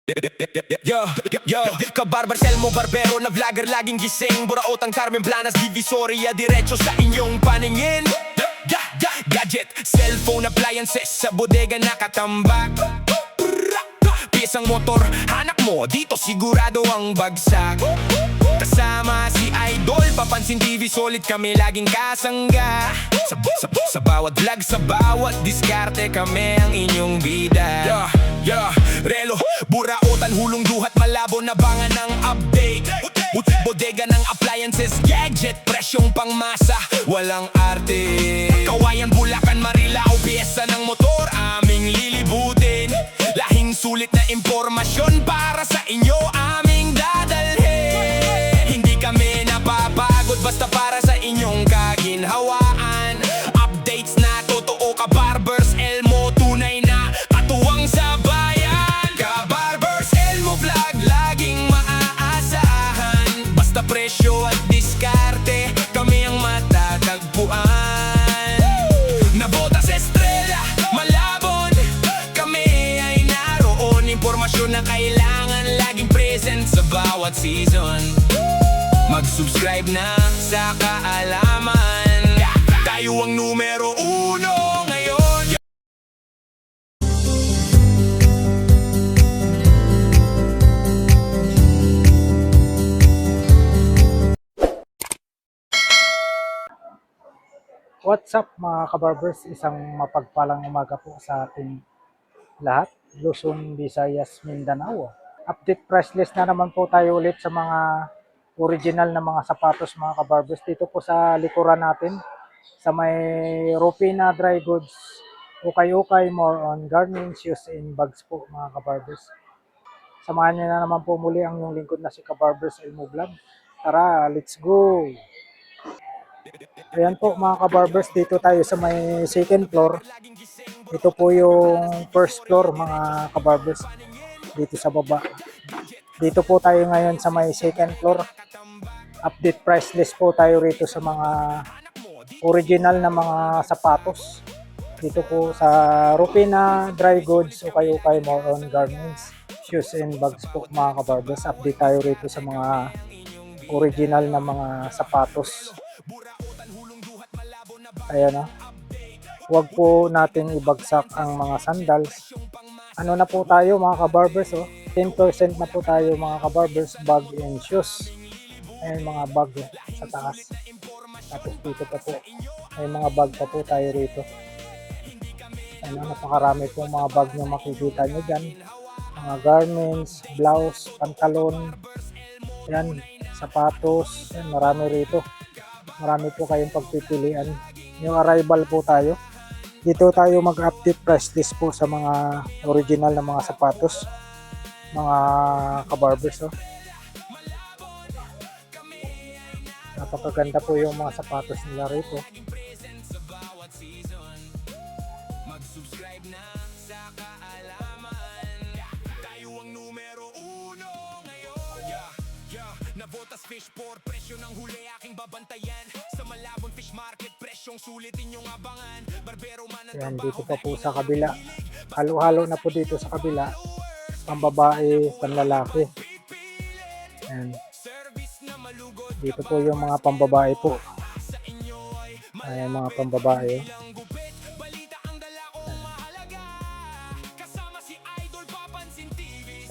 Yo, yo, kabarbar, selmo, barbero na vlogger, laging gising. Buraotang Carmen Planas, Divisoria, diretso sa inyong paningin. Gadget, cellphone, appliances, sa bodega nakatambak. Piyesang motor, hanak mo, dito sigurado ang bagsak. Kasama si Idol, papansin TV, solid kami laging kasangga. Sa bawat vlog, sa bawat diskarte, kami ang inyong bida. Relo, buraotan, hulong duhat, malabo na bangan ng update. Bodega ng appliances, gadget, presyong pangmasa, walang arte. Kawayan, Bulacan, Marilao, piyesa ng motor, aming lilibutin. Lahing sulit na impormasyon para sa inyo, aming dadalhin. Hindi kami napapagod, basta para sa inyong kaginhawaan. Updates na totoo, kabarbers, Elmo, tunay na katuwang sa bayan. Kabarbers, Elmo vlog, laging maaasahan. Basta presyo at diskarte, kami ang matatagpuan. Nabota sa estrella, malabon, kami ay naroon. Impormasyon na kailangan, laging present sa bawat season. Mag-subscribe na sa kaalaman, tayo ang numero uno ngayon. What's up mga kabarbers? Isang mapagpalang umaga po sa ating lahat. Luzon, Visayas, Mindanao. Update price list na naman po tayo ulit sa mga original na mga sapatos mga kabarbers. Dito po sa likuran natin sa may Rupina Dry Goods, Ukay-ukay, more on garments, shoes and bags po mga kabarbers. Samahan niyo na naman po muli ang yung lingkod na si Kabarbers Elmo Vlog. Tara, let's go! Ayan po mga kabarbers, dito tayo sa may second floor. Ito po yung first floor mga kabarbers, dito sa baba. Dito po tayo ngayon sa may second floor. Update price list po tayo rito sa mga original na mga sapatos. Dito po sa Rupina Dry Goods, Ukay-ukay, more on garments, shoes and bags po mga kabarbers. Update tayo rito sa mga original na mga sapatos. Ayan o. Huwag po natin ibagsak ang mga sandals. Ano na po tayo mga kabarbers o. 10% na po tayo mga kabarbers, bag and shoes. Ayan mga bag sa taas. Tapos dito pa po. May mga bag pa po tayo rito. Ayan, napakarami pong mga bag nyo makikita nyo dyan. Mga garments, blouse, pantalon. Ayan, sapatos. Ayan, marami rito. Marami po kayong pagpipilian. Yung arrival po tayo. Dito tayo mag-update price list po sa mga original na mga sapatos. Mga kabarbers. Oh. Napakaganda po yung mga sapatos nila rito. Mag-subscribe na sa kaalaman, tayo ang numero uno ngayon. Navotas fish for presyo ng huli aking babantayan. Sa Malabon Fish Market, presyong sulitin yung abangan. Barbero man ang Ayan, dito pa po sa kabila. Halo-halo na po dito sa kabila. Pambabae, panlalaki. Ayan. Dito po yung mga pambabae po. Ayan, mga pambabae.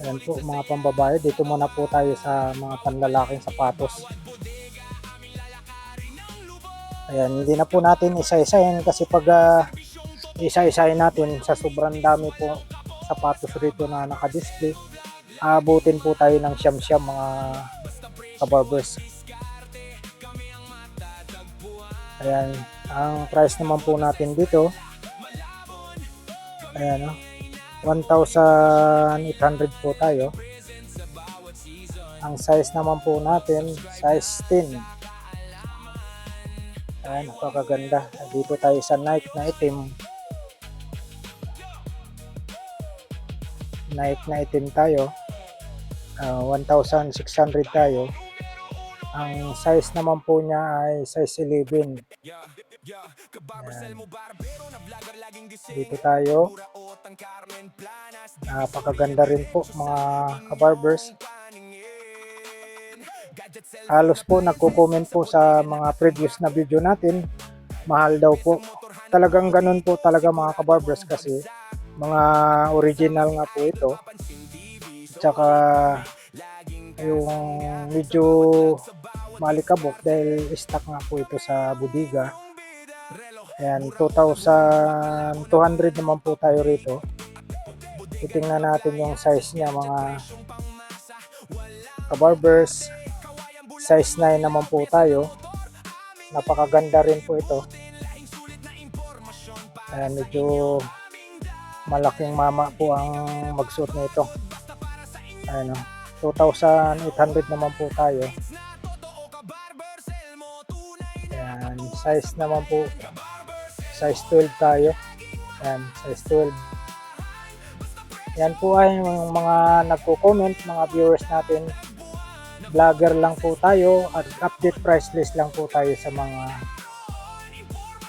Ayan po mga pambabae. Dito muna po tayo sa mga panlalaking sapatos. Ayan, hindi na po natin isa-isahin kasi pag isa-isahin natin sa sobrang dami po sapatos rito na naka-display, abutin po tayo ng siyam-siyam mga kabarbers. Ayan, ang price naman po natin dito, ayan o, 1,800 po tayo. Ang size naman po natin, size 10. Ayan, napakaganda. Dito tayo sa Nike na itim. Nike na itim tayo. 1,600 tayo. Ang size naman po niya ay size 11. Ayan. Dito tayo. Napakaganda rin po mga kabarbers. Halos po nagko-comment po sa mga previous na video natin, mahal daw po. Talagang ganun po talaga mga kabarbers kasi mga original nga po ito. Tsaka yung medyo malikabok dahil stock nga po ito sa bodega. Ayan, 2,200 naman po tayo rito. Titingnan natin yung size niya mga kabarbers. Size 9 naman po tayo. Napakaganda rin po ito. Ayan, medyo malaking mama po ang magsuot nito. Ayan, 2,800 naman po tayo. Ayan, size naman po. Size 12 tayo. Ayan, size 12. Yan po ay yung mga nagko-comment, mga viewers natin. Vlogger lang po tayo at update price list lang po tayo sa mga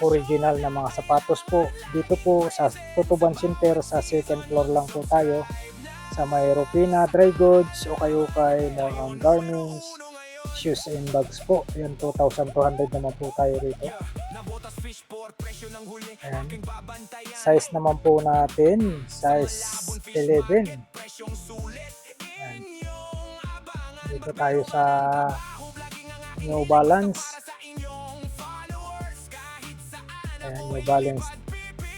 original na mga sapatos po. Dito po sa Tutuban Center sa second floor lang po tayo sa may Rupina Dry Goods o kayo kay Morgan Garments, Shoes and Bags po. Yan, 2,200 naman po tayo rito. Ayan. Size naman po natin, size 11. Ayan. Dito tayo sa New Balance. Ayan,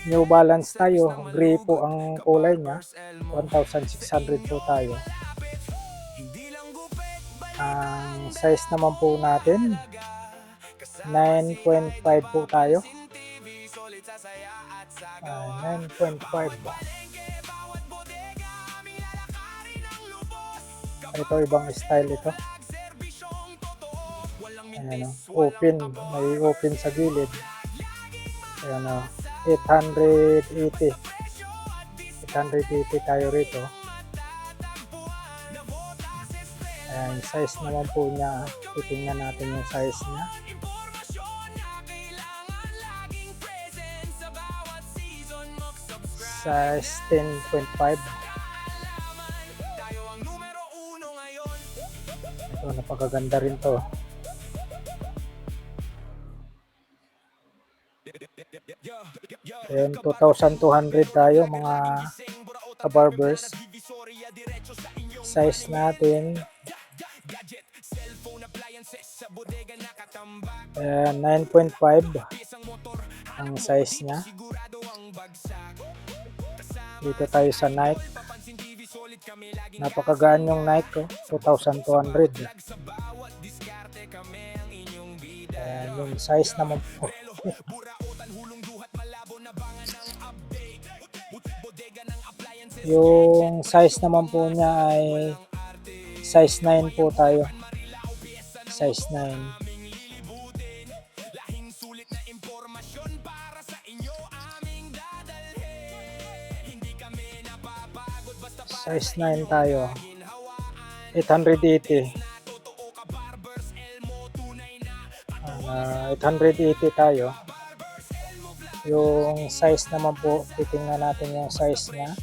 New Balance tayo. Gray po ang kulay niya. 1,600 po tayo. Ang size naman po natin 9.5 po tayo. 9.5. Ito ibang style ito. Ayan, open, may open sa gilid. Ayan, 880 tayo rito. Ayan, size naman po niya. Titingnan natin yung size niya. Size 10.5. Ito, napakaganda rin to. Ayan, 2,200 tayo mga kabarbers. Size natin 9.5 ang size niya. Dito tayo sa Nike. Napakagaan yung Nike, 2,200. Yung size naman po. Yung size naman po niya ay size 9 po tayo. Size 9. Size 9 tayo. 880. 880 tayo. Yung size naman po, titingnan natin yung size niya.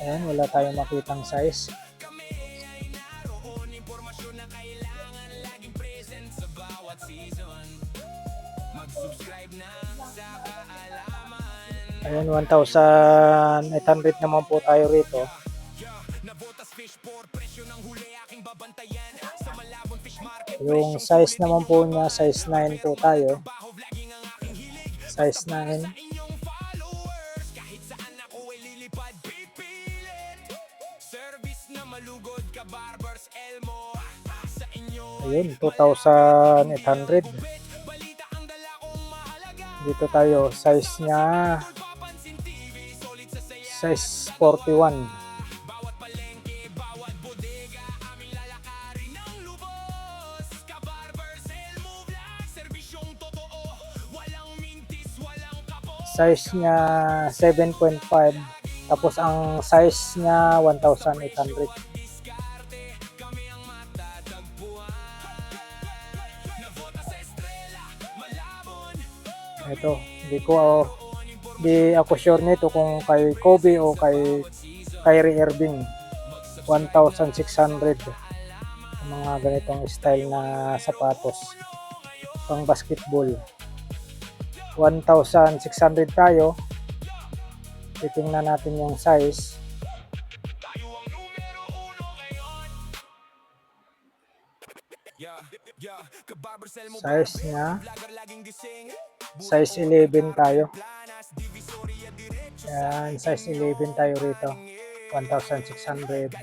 Ayan, wala tayong makitang size. Ayan, 1,800 naman po tayo rito. Yung size naman po niya, size 9 po tayo. Size 9. Ayun, 2,800. Dito tayo, size niya size 41. Size niya 7.5. Tapos ang size niya 1,800. Ito, di ako sure nito kung kay Kobe o kay Kyrie Irving. 1,600 mga ganitong style na sapatos pang basketball. 1,600 tayo. Titingnan natin yung size. Size niya, size 11 tayo. Yan, size 11 tayo rito. 1,600.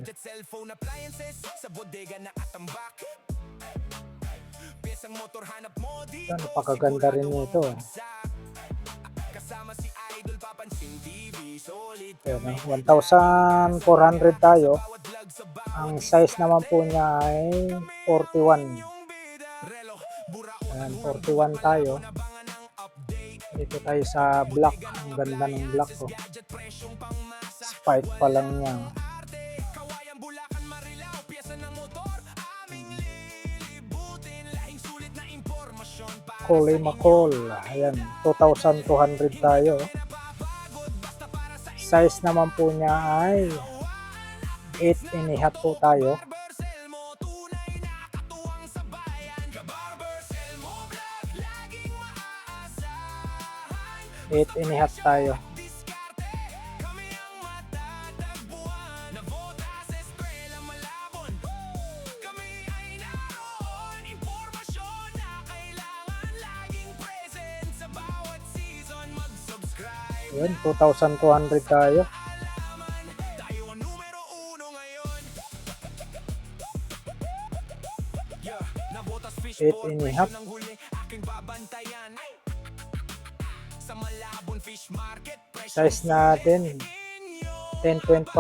Yan, napakaganda rin nito. Yan, 1,400 tayo. Ang size naman po niya ay 41. Ayan, 41 tayo. Dito tayo sa black. Ang ganda ng black ko. Spike pa lang niya. Coley McCall. Ayan, 2,200 tayo. Size naman po niya ay 8.5 po tayo. 8.5 tayo. Ayan, 2,200 tayo. Eight and a half. Size natin 10.5.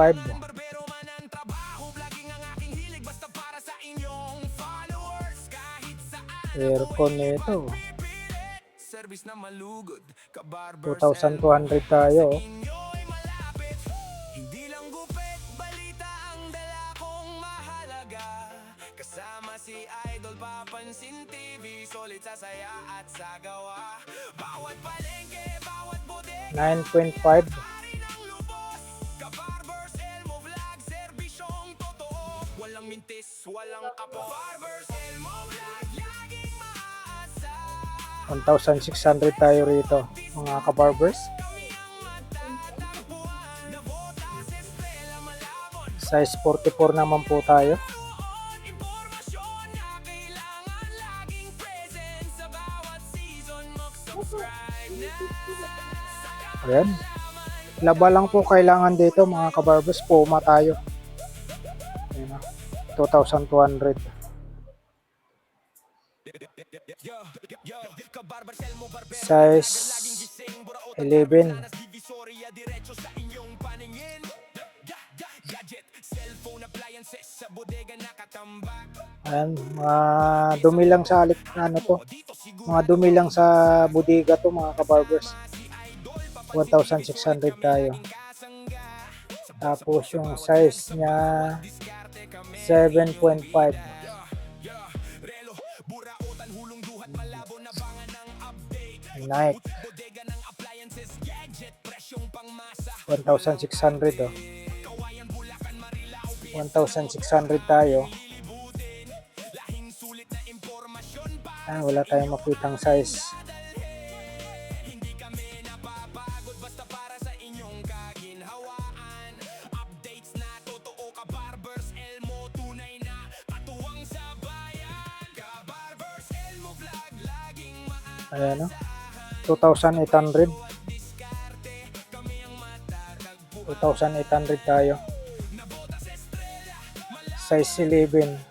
Aircon nito 2,200 tayo. Hindi lang gupit, balita ang dala kong mahalaga. Kasama si Idol, papansin TV, solid sa saya at sa gawa. Bawat palengke, bawat bodega, 9.5. Ka-Barbers, Elmo Vlog, serbisyong totoo. Walang mintis, walang kapo. Barbers, Elmo Vlog, laging maasa. 1,600 tayo rito, mga ka-barbers. Size 44 naman po tayo. Ayan. Laba lang po kailangan dito, mga ka-barbers. Puma tayo. Ayan, 2,200. Size 11. Ayan, mga dumi lang sa mga dumi lang sa bodega to, mga ka-barbers. 1,600 tayo. Tapos yung size niya 7.5. Nike 1,600 oh. 1,600 tayo. Wala tayong makitang size. Ayan o, 2,800. 2,800 tayo. Size 11.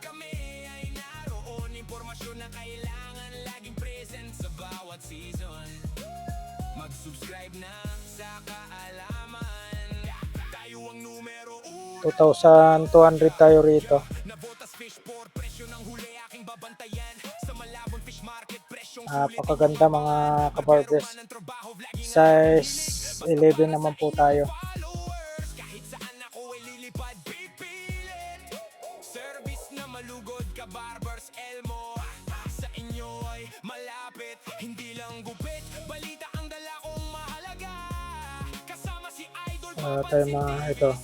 Mag-subscribe na sa kaalaman. Tayo ang numero 1. 2,200 tayo rito. Napakaganda, mga ka-barbers. Size 11 naman po tayo. Service na malugod, Ka-Barbers, Elmo. Sa inyo ay malapit, hindi lang gupit, balita Tayo mga ito.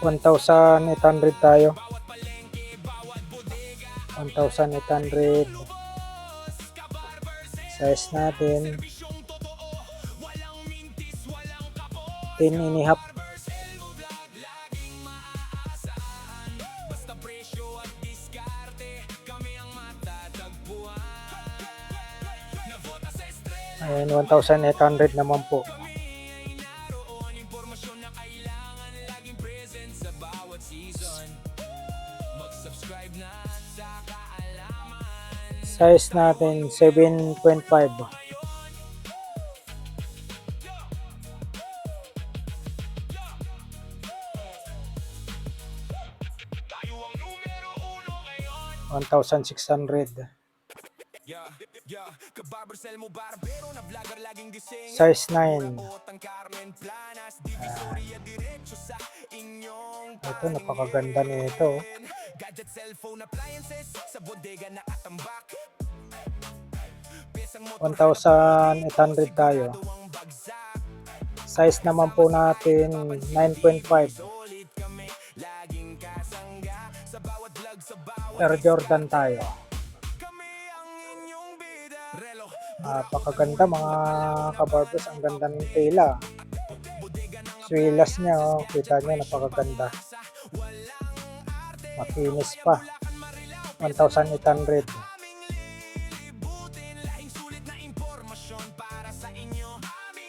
1,800 tayo. 1,800. Size natin 10.5. Ayan, 1,800 naman po. Size natin 7.5. $1,600. Size 9. Ito, napakaganda nito. 1,800 tayo. Size naman po natin 9.5. Air Jordan tayo. Napakaganda mga kabarbers. Ang ganda ng tela. Swilas niya, oh. Kita niyo, napakaganda. Makinis pa. 1,800.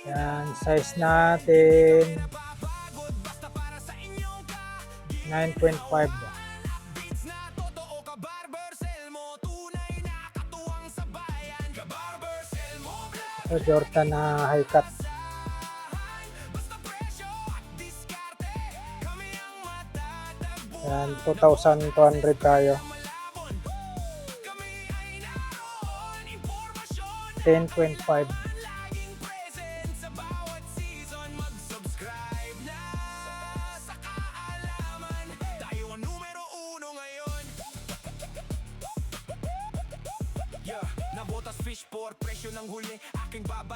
Yan, size natin 9.5. Ito, Jordan na high cut. Yan, 2,200 tayo. 10.5.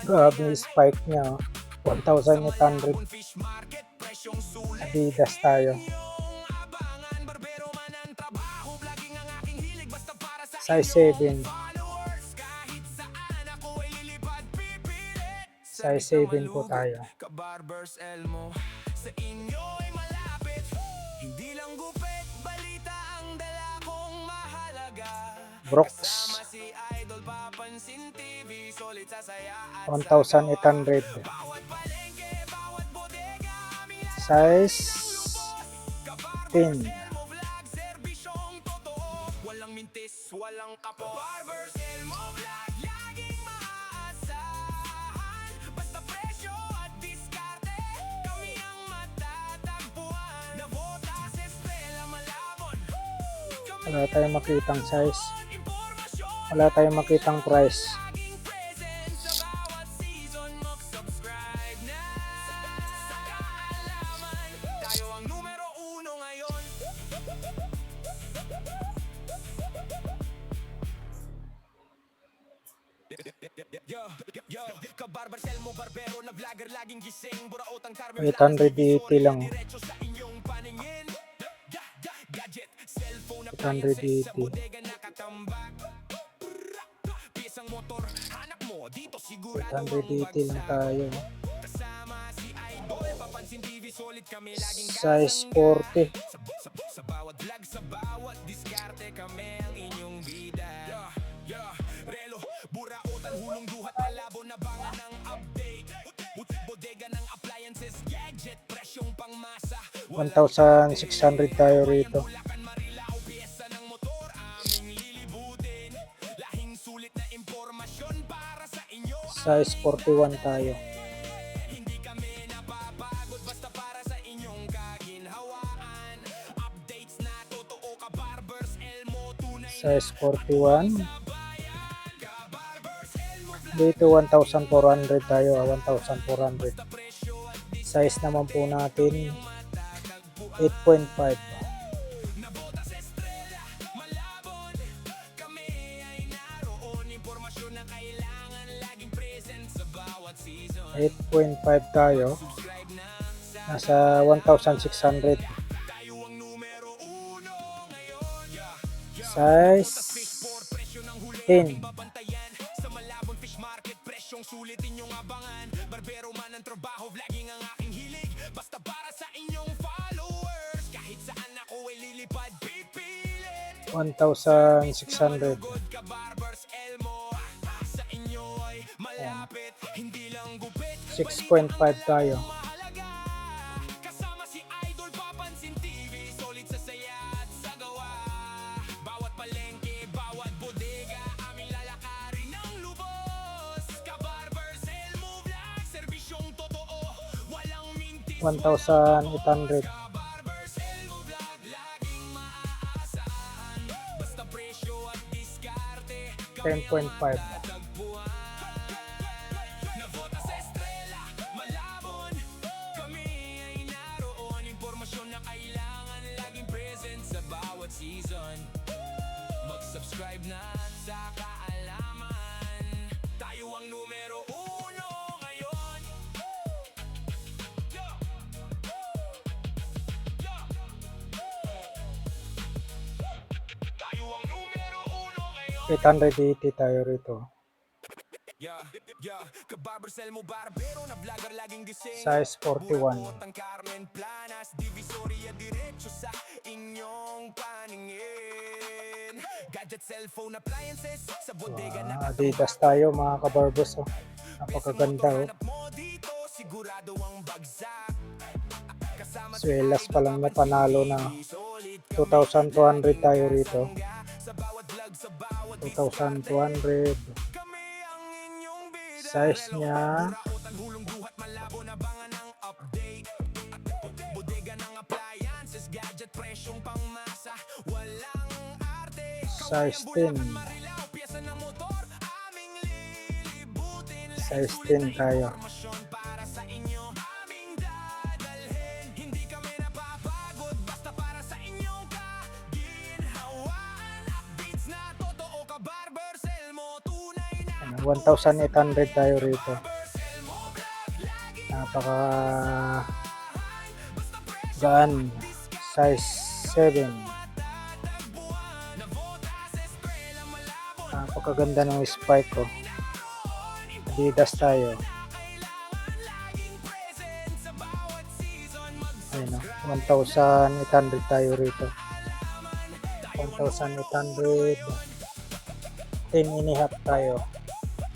Grabe yung spike niya, oh. 1,800. Adidas tayo. Size 7. Size 7 po tayo. Brooks. 1,800. Size 10. Wala tayong makitang size. Wala tayong makitang price. Wait, 180 lang. 180. 180 lang tayo. Size 40. $1,600 tayo rito. Size 41 tayo. Size 41. Dito 1,400 tayo, 1,400. Size naman po natin 8.5. $8.5 tayo. Nasa 1,600. Size 10. Sa malabon fish market, presyong sulitin yung abangan. Barbero man ang trabaho, vlogging ang aking hilig. Basta para sa inyong followers, kahit saan ako ay lilipad, pipilit. 1,600. Good ka barbers, Elmo. Sa inyo ay malapit, hindi lang gupit. 6.5 tayo. Mahalaga, kasama si Idol, papansin TV. Solid sa saya at sa gawa. Bawat palengke, bawat bodega, aming lalakarin ng lubos. Ka-barbers, Elmo Vlog, serbisyong totoo, walang mintis. 1,800. Ka-barbers, Elmo Vlog, laging maaasahan. Basta presyo at diskarte, 10.5. tagpuan. Navota sa estrela, malabon. Kami ay naroon. Impormasyon na kailangan, laging present sa bawat season. Mag-subscribe na sa kaalaman. Tayo ang numero uno ngayon. Yeah. Yeah. Tayo ang numero uno ngayon. 880 tayo rito. Yeah, yeah, ka-barbers, Elmo Barbero na vlogger, laging gising. Size 41. Burakot ang Carmen Planas, Divisoria, diretso sa inyong paningin. Gadget, cellphone, appliances, sa bodega na Adidas tayo mga kabarbers. Oh. Napakaganda. Oh. hanap mo dito, sigurado ang bagsak. Kasama Swelas pa lang na panalo na solid 2,200 tayo rito. sa bawat vlog, sa bawat 2,200. kami ang inyong bida. Size niya Burakot, hulong buhat, malabo, nabangan ng update. Bodega ng appliances, gadget, presyong pangmasa, walang arte. size 10. Marilaw, piyesa ng motor, aming lilibutin. Size 10 tayo. Informasyon para sa inyo, aming dadalhin. Hindi kami napapagod, basta para sa inyong kaginhawaan. Updates na totoo, ka-barbers, Elmo, tunay na 1,800 tayo rito. Napaka gaan. Size 7. Napakaganda ng spike ko. Adidas tayo. Ayun, 1,800 tayo rito. 1,800. 10.5 tayo.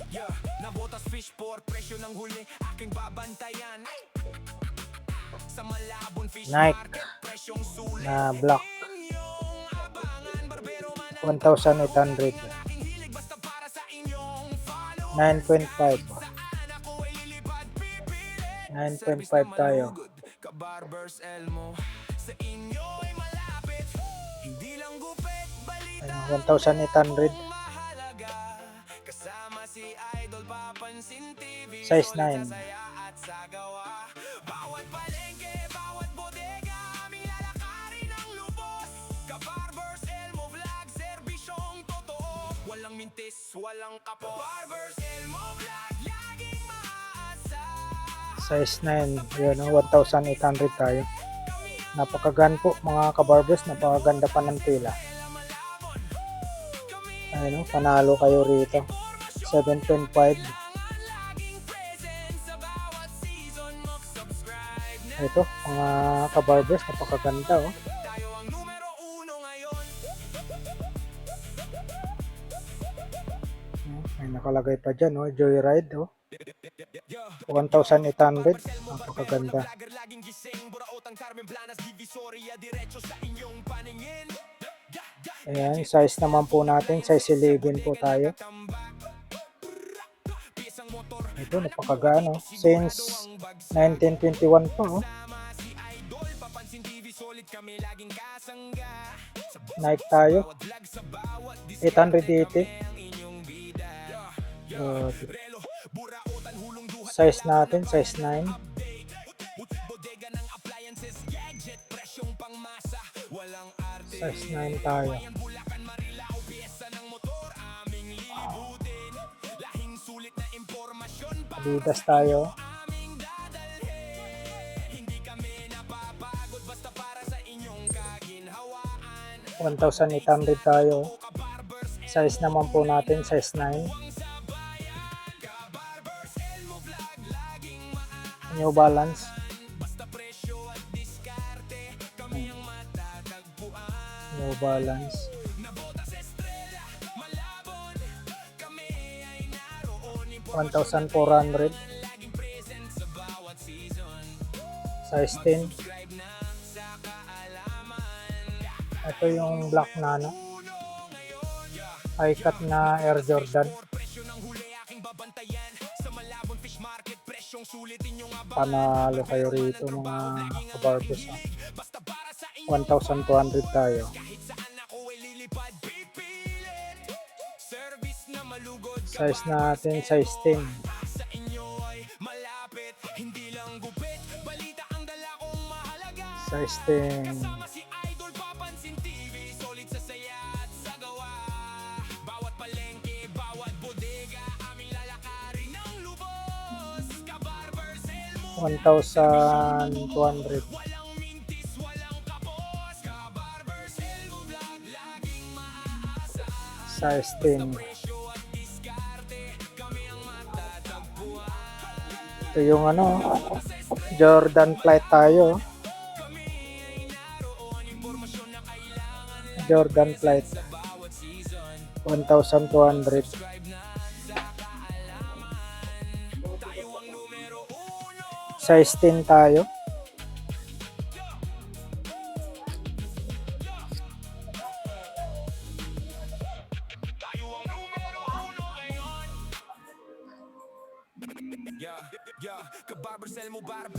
Yeah, nabotas fish for presyo ng huli, aking babantayan. Sa malabon fish Nike market, presyong sulit. na black. Inyong abangan, barbero man 1,800. aking hilig, basta para sa inyong follow. 9.5. Saan ako ay lilipad, pipilit. 9.5 tayo. Ka-barbers, Elmo, sa inyo ay malapit. Hindi lang gupit, balita. Ayun, 1,800. Mahalaga, kasama si Idol, papansin TV. Size Solid 9. sa saya at sa gawa. Bawat palengke, bawat bodega, aming lalakarin ang lubos. Ka-barbers, Elmo Vlog, serbisyong totoo, walang mintis, walang kapos. Barbers, Elmo Vlog, laging maasa. Size 9. Yun, 1,800 tayo. Napakagan po mga kabarbers. Napakaganda pa ng tela. Ayun, panalo kayo rito. 7.5. Ito, mga kabarbers. Napakaganda. Oh. Tayo ang numero uno ngayon. May nakalagay pa dyan. Oh. Joyride. Oh. 1,800. Napakaganda. Vlogger, laging gising, buraot ang Carmen Planas, Divisoria, diretso sa inyong paningin. Ayan, size naman po natin. Size 11 po tayo. Pisang motor, Ito, napakagaan. Oh. Since 1921 po. Oh. si Idol, papansin TV, solid kami, laging kasangga. Sa Nike tayo. bawat vlog, sa bawat 880. ang inyong bida. Relo, burautan, hulong duhat, Size natin, size 9. bodega ng appliances, gadget, presyong pangmasa, walang arte. Size 9 tayo. Bayan, Bulacan, Marilao, piyesa ng motor, aming lilibutin. Lahing sulit na impormasyon pa Adidas tayo. aming dadalhin. Hindi kami 1,800 tayo. Size naman po natin, size 9. New Balance. New Balance. 1,400. Size 10. Ito yung black na ano, high cut na Air Jordan. Panalo kayo rito mga kabarbers. 1,200 tayo. Size natin, size 10. Size 10. $1,200. Size 10. Ito yung ano, Jordan Flight tayo. Jordan Flight. 1,200. Size 10 tayo.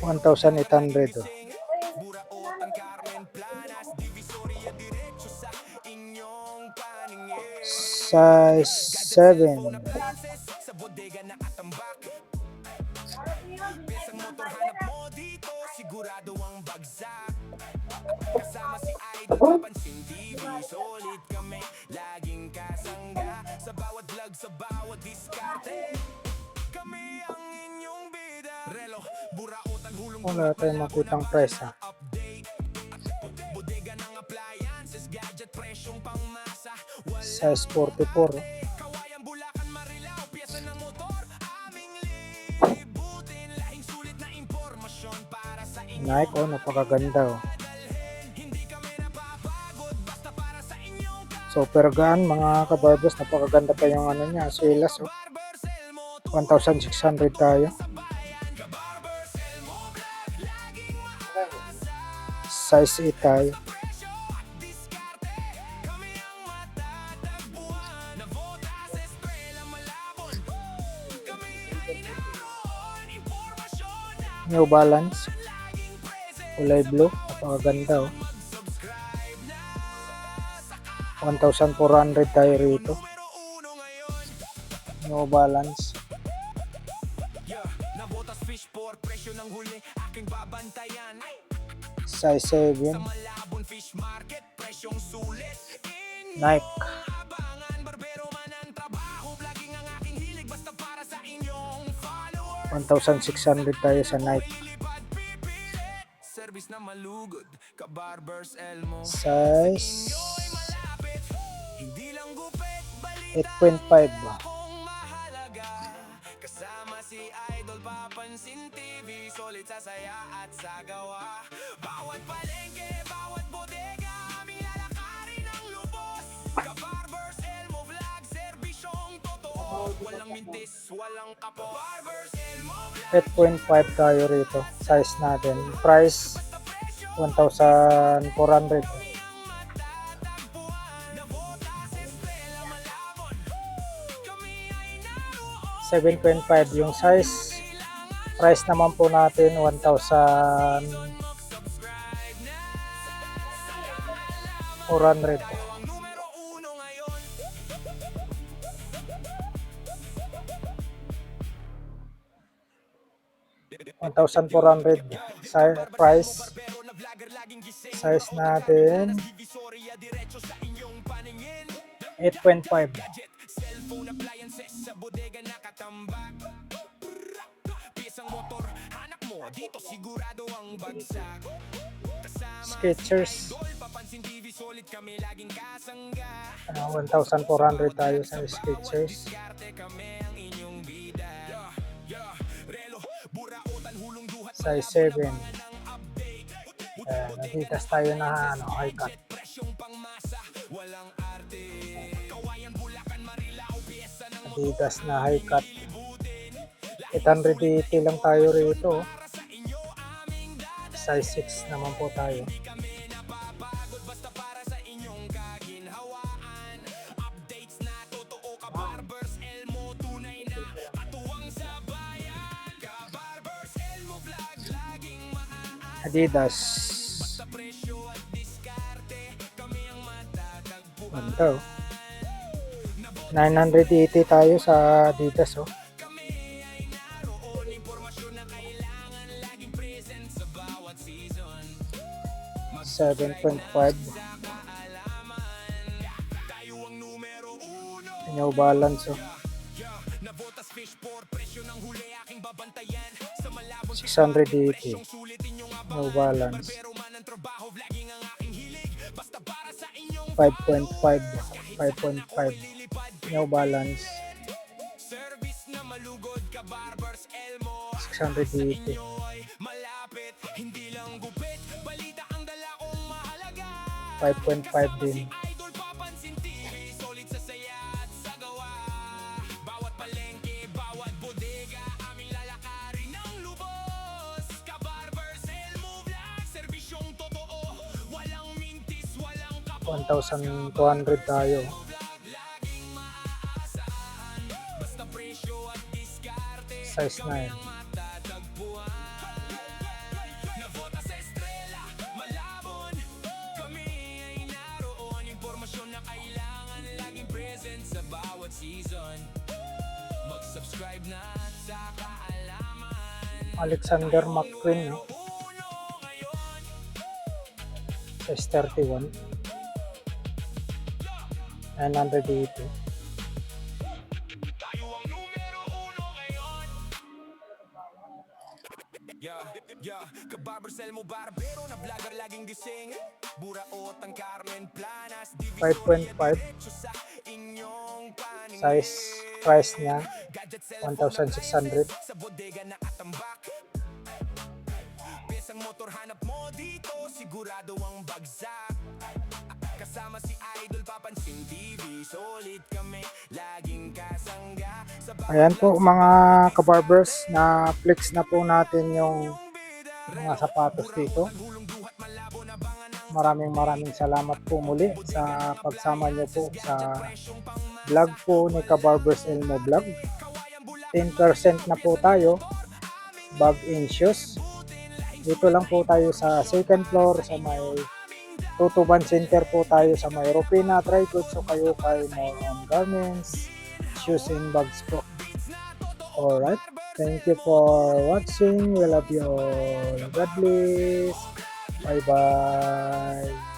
$1,800. Size 7. Sigurado ang bagsak. Kasama si Idol, papansin TV. Solid kami, laging kasangga. Sa bawat vlog, sa bawat diskarte. Kami ang inyong bida. Relo, burautan, hulong. Wala tayong makitang price ha. Bodega ng appliances, gadget, presyong pangmasa. Size 44. Kawayan, Bulacan, Marilao, piyesa ng motor. Aming libutin, lahing sulit na impormasyon para sa inyo. Nike, oh, napakaganda oh. Super gaan mga kabarbers, napakaganda pa yung ano niya, swilas oh. 1,600 tayo. Size 8 tayo. New Balance, kulay blue, napakaganda oh. 1,400 tayo rito. New Balance. Size 7. Nike. 1,600 tayo sa Nike. Size 8.5. Kasama si Idol, papansin TV. Solid sa saya at sa gawa. Bawat palengke, bawat bodega, aming lalakarin ang lubos. Ka-Barbers, Elmo Vlog, serbisyong totoo. Walang mintis, walang kapo. Barbers, Elmo Vlog. 8.5 tayo rito. Size natin. Price 1,400. 7.5 yung size. Price naman po natin 1,400. Price. Size natin 8.5. Cellphone appliances sa bodega nakatambak. Piyesang motor, hanap mo dito sigurado ang bagsak. Skechers. 1,400 tayo sa Skechers. Size 7. Adidas tayo na high cut. Adidas na high cut. 880 lang tayo rito. Size 6 naman po tayo. Adidas. Ganda, oh. 980 tayo sa Adidas, oh. $7.5. New Balance, oh. 680. New Balance. 5.5. 5.5. New Balance. 680. 5.5 din. $1,200 tayo. Size 9. Alexander McQueen, no? Size 31. 980. Kabarbers Elmo Barbero na vlogger laging gising. Buraot ang Carmen Planas. 5.5. Size price niya 1,600. Sa bodega na atambak. Pesang motor hanap mo dito, sigurado ang bagsak. Kasama si Idol Papansin TV, solid kami, laging kasangga. Ayan po mga kabarbers, na flex na po natin yung mga sapatos dito. Maraming salamat po muli sa pagsama nyo po sa vlog po ni Kabarbers Elmo Vlog. 10% na po tayo, bag and shoes. Dito lang po tayo sa second floor sa may Tutuban Center po tayo sa may Ropina, Tricot, so kayo kay more on garments, shoes and bags po. Alright, thank you for watching. We love you all. God bless. Bye bye.